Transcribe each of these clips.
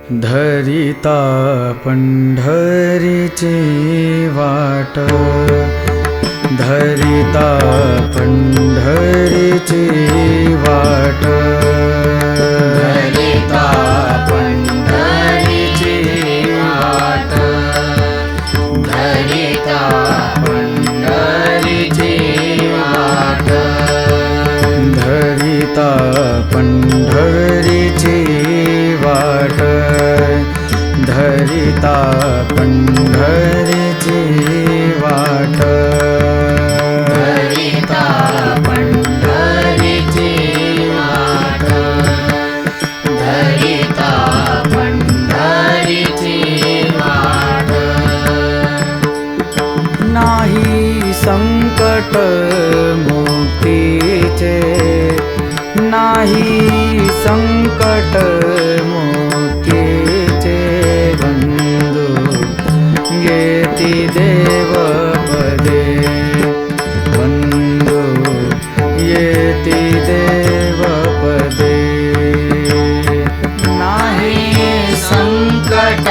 धरिता पंढरीची वाट, धरिता पंढरीची वाट, धरिता पंढरीची वाट, धरिता पंढरीची वाट, धरिता पंढरीची वाट, धरिता पंढरीची वाट, धरिता पंढरीची वाट, धरिता पंढरीची वाट. नाही संकट मुक्तीचे, नाही संकट मुक्तीचे बंधू येती देव पदे, बंधू येती देव पदे. नाही संकट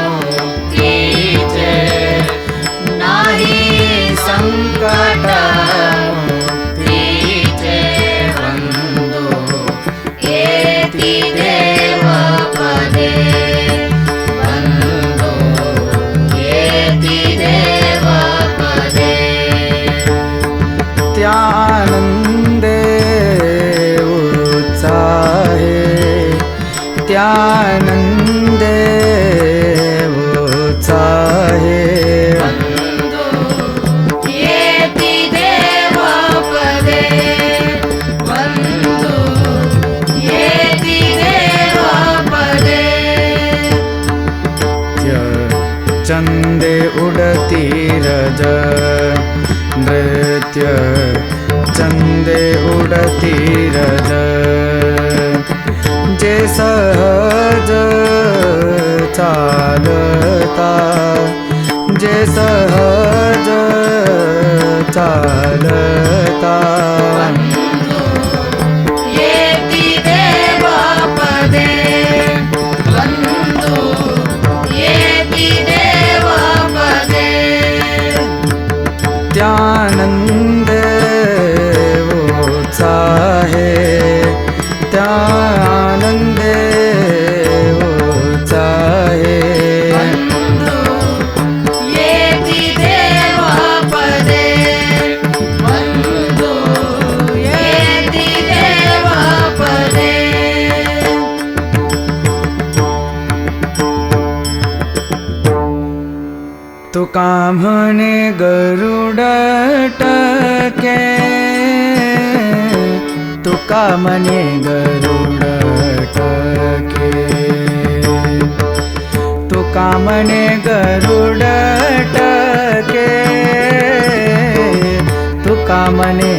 मुक्तीचे, नाही संकट मुक्तीचे बंधू येती देव पदे, बंधू येती देव पदे. त्यानंदे उत्साहे, त्यानंदे उत्साहे, येती देव पदे, बंधू येती देव पदे. चंदे उडती रज, नृत्य चंदे उडती रज, जे सहज चालता, जे सहज चालता, येती देव पदे, बंधू येती देव पदे. त्यानंदे उत्साहे, त्यानंदे उत्साहे, येती देव पदे, बंधू येती देव पदे. तुका म्हणे गरुड टके, तुका म्हणे गरुड टके, तुका म्हणे गरुड टके, तुका म्हणे